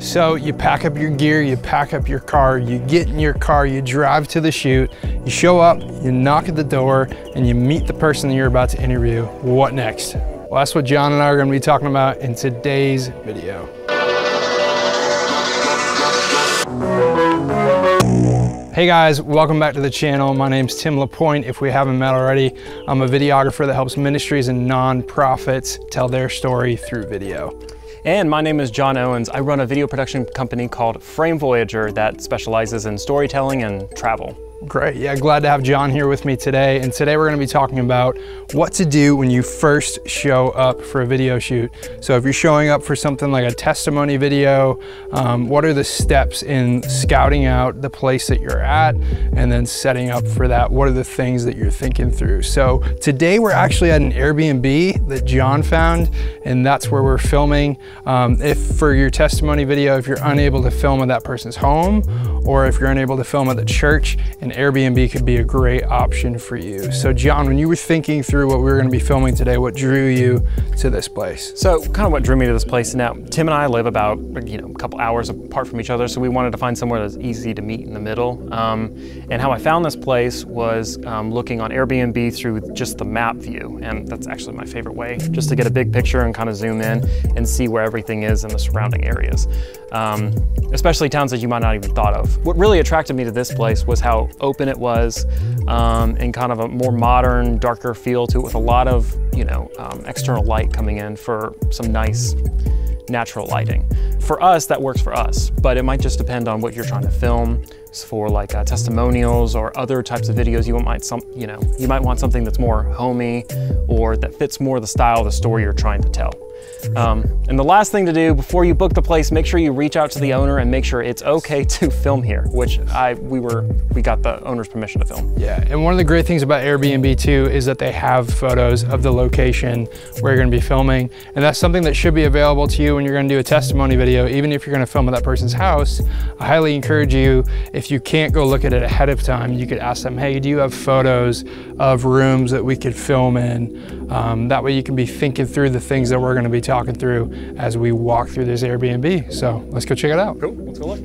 So you pack up your gear, you pack up your car, you get in your car, you drive to the shoot, you show up, you knock at the door, and you meet the person that you're about to interview. What next? Well, that's what John and I are going to be talking about in today's video. Hey guys, welcome back to the channel. My name's Tim LaPointe. If we haven't met already, I'm a videographer that helps ministries and nonprofits tell their story through video. And my name is John Owens. I run a video production company called Frame Voyager that specializes in storytelling and travel. Great, yeah, glad to have John here with me today. And today we're gonna be talking about what to do when you first show up for a video shoot. So if you're showing up for something like a testimony video, what are the steps in scouting out the place that you're at and then setting up for that? What are the things that you're thinking through? So today we're actually at an Airbnb that John found, and that's where we're filming. If for your testimony video, if you're unable to film at that person's home, or if you're unable to film at the church, an Airbnb could be a great option for you. So John, when you were thinking through what we were gonna be filming today, what drew you to this place? So kind of what drew me to this place, now Tim and I live about a couple hours apart from each other, so we wanted to find somewhere that's easy to meet in the middle. And how I found this place was looking on Airbnb through just the map view, and that's actually my favorite way, just to get a big picture and kind of zoom in and see where everything is in the surrounding areas. Especially towns that you might not even thought of. What really attracted me to this place was how open it was, and kind of a more modern, darker feel to it, with a lot of external light coming in for some nice natural lighting. For us, that works for us, but it might just depend on what you're trying to film. For like testimonials or other types of videos, you might want something that's more homey or that fits more the style of the story you're trying to tell. And the last thing to do before you book the place, make sure you reach out to the owner and make sure it's okay to film here, which we got the owner's permission to film. Yeah, and one of the great things about Airbnb too is that they have photos of the location where you're gonna be filming, and that's something that should be available to you when you're gonna do a testimony video. Even if you're gonna film at that person's house, I highly encourage you, if you can't go look at it ahead of time, you could ask them, hey, do you have photos of rooms that we could film in? That way you can be thinking through the things that we're gonna be talking through as we walk through this Airbnb. So let's go check it out. Cool, let's go look.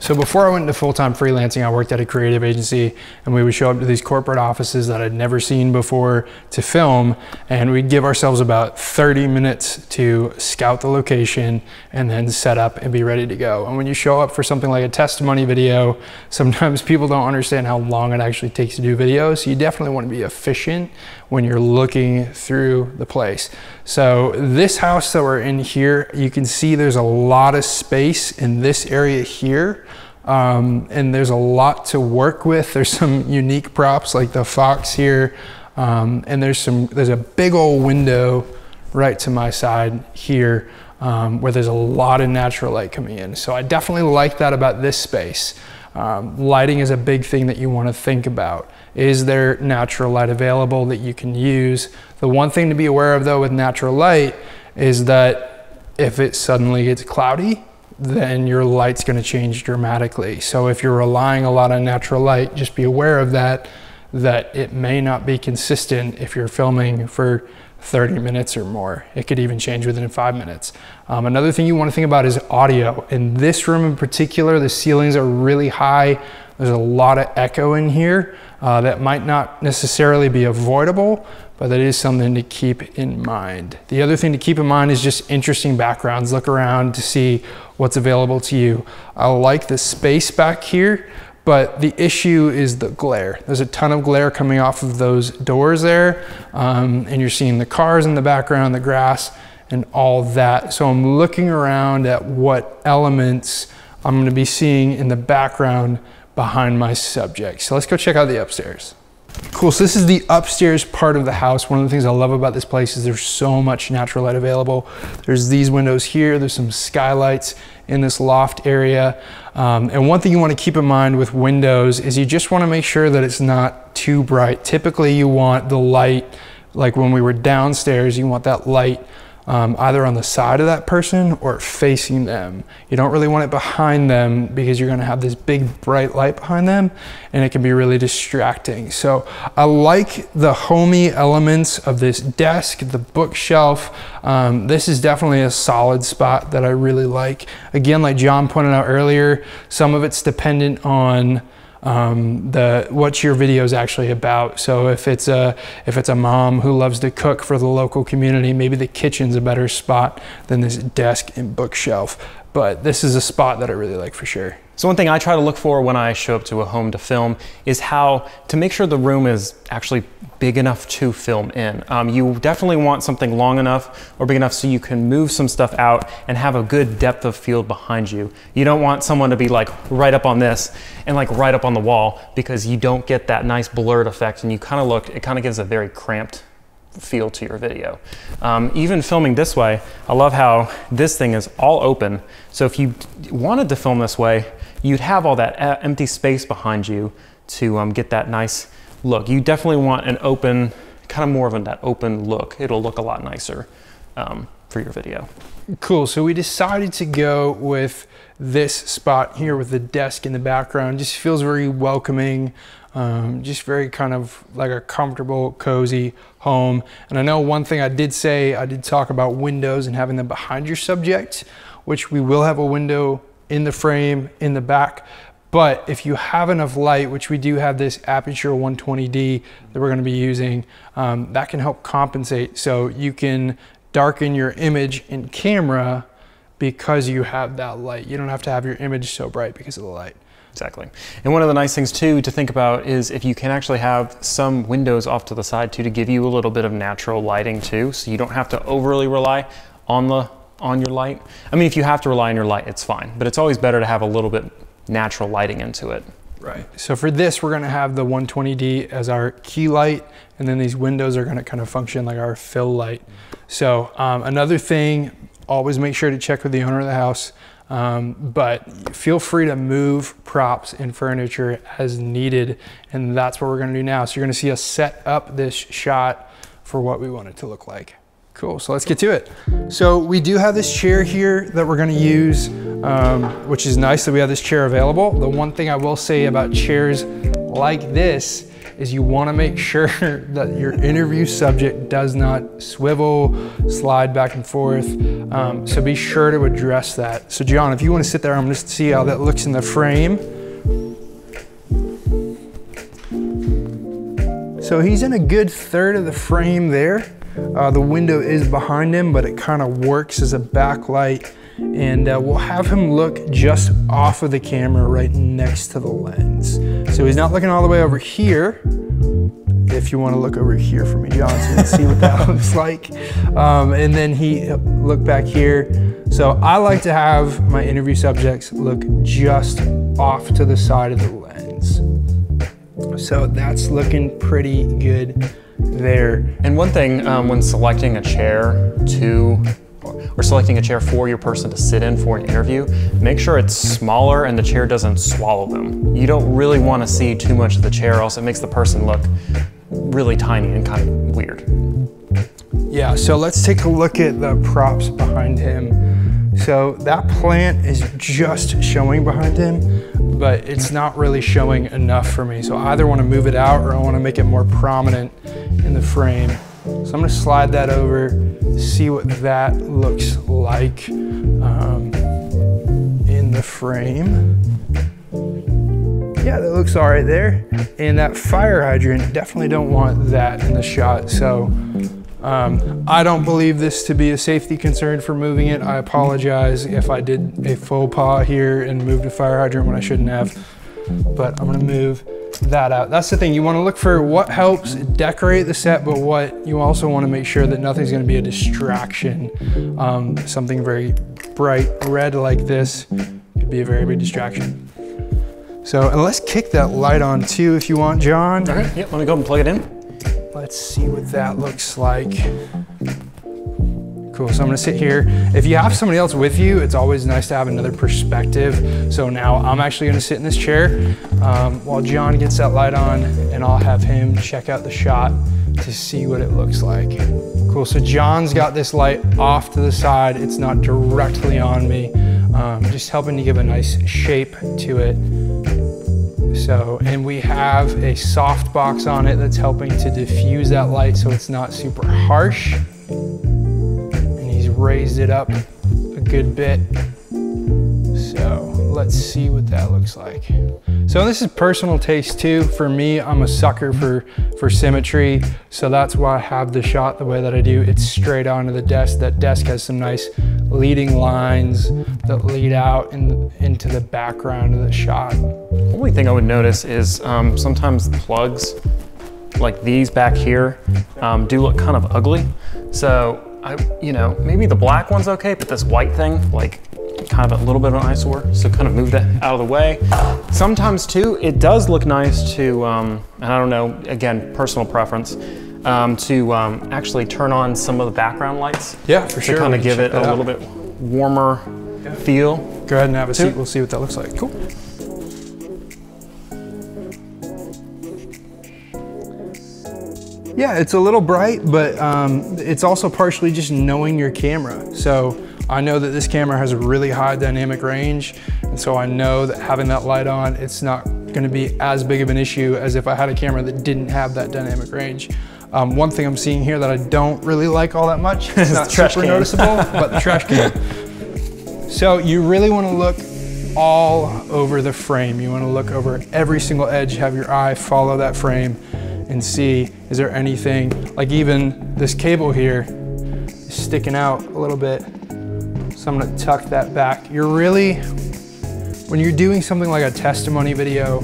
So before I went into full-time freelancing, I worked at a creative agency, and we would show up to these corporate offices that I'd never seen before to film, and we'd give ourselves about 30 minutes to scout the location and then set up and be ready to go. And when you show up for something like a testimony video, sometimes people don't understand how long it actually takes to do videos. So you definitely want to be efficient when you're looking through the place. So this house that we're in here, you can see there's a lot of space in this area here. And there's a lot to work with. There's some unique props like the fox here. And there's a big old window right to my side here, where there's a lot of natural light coming in. So I definitely like that about this space. Lighting is a big thing that you want to think about. Is there natural light available that you can use? The one thing to be aware of though with natural light is that if it suddenly gets cloudy, then your light's going to change dramatically. So if you're relying a lot on natural light, just be aware of that it may not be consistent if you're filming for 30 minutes or more. It could even change within 5 minutes. Another thing you want to think about is audio. In this room in particular, the ceilings are really high. There's a lot of echo in here that might not necessarily be avoidable, but that is something to keep in mind. The other thing to keep in mind is just interesting backgrounds. Look around to see what's available to you. I like the space back here, but the issue is the glare. There's a ton of glare coming off of those doors there, and you're seeing the cars in the background, the grass, and all that. So I'm looking around at what elements I'm gonna be seeing in the background behind my subject. So let's go check out the upstairs. Cool, so this is the upstairs part of the house. One of the things I love about this place is there's so much natural light available. There's these windows here, there's some skylights in this loft area. And one thing you want to keep in mind with windows is you just want to make sure that it's not too bright. Typically you want the light, like when we were downstairs, you want that light either on the side of that person or facing them. You don't really want it behind them because you're gonna have this big bright light behind them and it can be really distracting. So I like the homey elements of this desk, the bookshelf. This is definitely a solid spot that I really like. Again, like John pointed out earlier, some of it's dependent on what your video is actually about. So if it's a mom who loves to cook for the local community, maybe the kitchen's a better spot than this desk and bookshelf. But this is a spot that I really like for sure. So one thing I try to look for when I show up to a home to film is how to make sure the room is actually big enough to film in. You definitely want something long enough or big enough so you can move some stuff out and have a good depth of field behind you. You don't want someone to be like right up on this and like right up on the wall, because you don't get that nice blurred effect and you kind of look, it kind of gives a very cramped feel to your video. Even filming this way, I love how this thing is all open. So if you wanted to film this way, you'd have all that empty space behind you to get that nice look. You definitely want an open, kind of more of that open look. It'll look a lot nicer for your video. Cool, so we decided to go with this spot here with the desk in the background. Just feels very welcoming. Just very kind of like a comfortable, cozy home. And I know one thing I did talk about windows and having them behind your subject, which we will have a window in the frame in the back. But if you have enough light, which we do have this aperture 120D that we're gonna be using, that can help compensate. So you can darken your image in camera because you have that light. You don't have to have your image so bright because of the light. Exactly. And one of the nice things too to think about is if you can actually have some windows off to the side too, to give you a little bit of natural lighting too, so you don't have to overly rely on your light. I mean, if you have to rely on your light, it's fine, but it's always better to have a little bit natural lighting into it. Right. So for this, we're gonna have the 120D as our key light, and then these windows are gonna kind of function like our fill light. So another thing, always make sure to check with the owner of the house. But feel free to move props and furniture as needed, and that's what we're going to do now. So you're going to see us set up this shot for what we want it to look like. Cool, so let's get to it. So we do have this chair here that we're going to use, which is nice that we have this chair available. The one thing I will say about chairs like this is you want to make sure that your interview subject does not swivel, slide back and forth. So be sure to address that. So John, if you want to sit there, I'm just to see how that looks in the frame. So he's in a good third of the frame there. The window is behind him, but it kind of works as a backlight. And we'll have him look just off of the camera right next to the lens. So he's not looking all the way over here. If you want to look over here for me, Johnson, and see what that looks like. And then he look back here. So I like to have my interview subjects look just off to the side of the lens. So that's looking pretty good there. And one thing when selecting a chair or selecting a chair for your person to sit in for an interview, make sure it's smaller and the chair doesn't swallow them. You don't really want to see too much of the chair, else it makes the person look really tiny and kind of weird. Yeah, so let's take a look at the props behind him. So that plant is just showing behind him, but it's not really showing enough for me. So I either want to move it out or I want to make it more prominent in the frame. So I'm going to slide that over, see what that looks like in the frame. Yeah, that looks all right there. And that fire hydrant, definitely don't want that in the shot. So I don't believe this to be a safety concern for moving it. I apologize if I did a faux pas here and moved a fire hydrant when I shouldn't have, but I'm gonna move that out. That's the thing, you wanna look for what helps decorate the set, but what you also wanna make sure that nothing's gonna be a distraction. Something very bright red like this could be a very big distraction. So, and let's kick that light on too if you want, John. All right, yep, let me go and plug it in. Let's see what that looks like. Cool, so I'm gonna sit here. If you have somebody else with you, it's always nice to have another perspective. So now I'm actually gonna sit in this chair while John gets that light on, and I'll have him check out the shot to see what it looks like. Cool, so John's got this light off to the side. It's not directly on me, just helping to give a nice shape to it. So, and we have a soft box on it that's helping to diffuse that light so it's not super harsh. And he's raised it up a good bit. So let's see what that looks like. So this is personal taste too. For me, I'm a sucker for symmetry. So that's why I have the shot the way that I do. It's straight onto the desk. That desk has some nice leading lines that lead out into the background of the shot. The only thing I would notice is sometimes the plugs like these back here do look kind of ugly. So maybe the black one's okay, but this white thing, like kind of a little bit of an eyesore. So kind of move that out of the way. Sometimes too, it does look nice to, and I don't know, again, personal preference, to actually turn on some of the background lights. Yeah, for sure. To kind of give it a little bit warmer feel. Go ahead and have a seat. We'll see what that looks like. Cool. Yeah, it's a little bright, but it's also partially just knowing your camera. So I know that this camera has a really high dynamic range, and so I know that having that light on, it's not gonna be as big of an issue as if I had a camera that didn't have that dynamic range. One thing I'm seeing here that I don't really like all that much, it's not super noticeable, but the trash can. So you really wanna look all over the frame. You wanna look over every single edge, have your eye follow that frame and see, is there anything, like even this cable here is sticking out a little bit. So I'm gonna tuck that back. You're really, when you're doing something like a testimony video,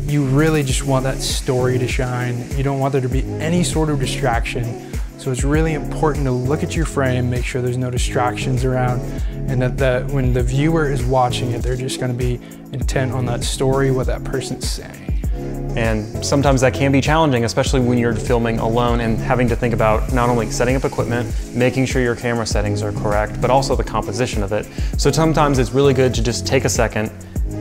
you really just want that story to shine. You don't want there to be any sort of distraction. So it's really important to look at your frame, make sure there's no distractions around, and that when the viewer is watching it, they're just gonna be intent on that story, what that person's saying. And sometimes that can be challenging, especially when you're filming alone and having to think about not only setting up equipment, making sure your camera settings are correct, but also the composition of it. So sometimes it's really good to just take a second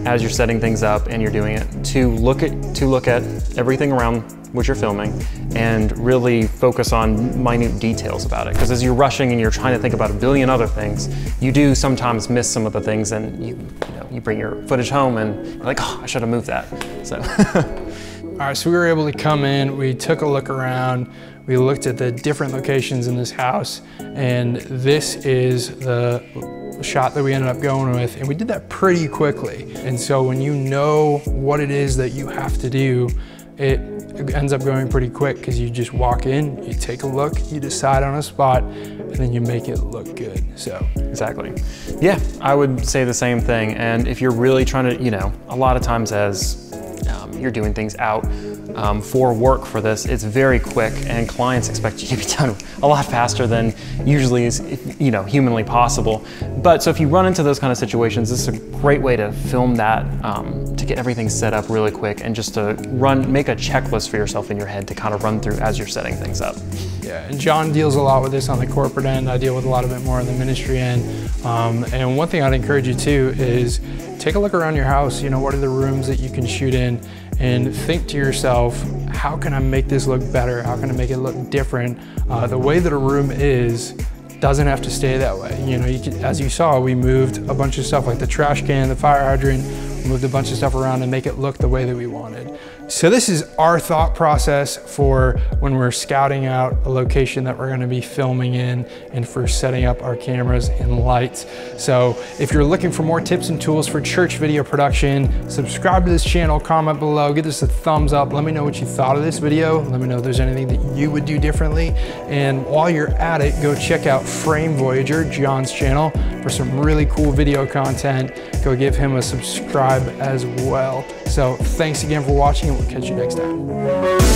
as you're setting things up and you're doing it to look at everything around what you're filming and really focus on minute details about it. Because as you're rushing and you're trying to think about a billion other things, you do sometimes miss some of the things, and you bring your footage home and you're like, oh, I should have moved that. So. All right, so we were able to come in, we took a look around, we looked at the different locations in this house, and this is the shot that we ended up going with, and we did that pretty quickly. And so when you know what it is that you have to do, it ends up going pretty quick because you just walk in, you take a look, you decide on a spot, and then you make it look good. So exactly. Yeah, I would say the same thing. And if you're really trying to, a lot of times as you're doing things out for work for this, it's very quick, and clients expect you to be done a lot faster than usually is humanly possible. But so if you run into those kind of situations, this is a great way to film that, to get everything set up really quick and just to make a checklist for yourself in your head to kind of run through as you're setting things up. Yeah, and John deals a lot with this on the corporate end. I deal with a lot of it more on the ministry end. And one thing I'd encourage you to is take a look around your house. What are the rooms that you can shoot in? And think to yourself, how can I make this look better? How can I make it look different? The way that a room is doesn't have to stay that way. As you saw, we moved a bunch of stuff like the trash can, the fire hydrant, moved a bunch of stuff around to make it look the way that we wanted. So this is our thought process for when we're scouting out a location that we're gonna be filming in and for setting up our cameras and lights. So if you're looking for more tips and tools for church video production, subscribe to this channel, comment below, give us a thumbs up, let me know what you thought of this video, let me know if there's anything that you would do differently. And while you're at it, go check out Frame Voyager, John's channel, for some really cool video content. Go give him a subscribe as well. So thanks again for watching, and we'll catch you next time.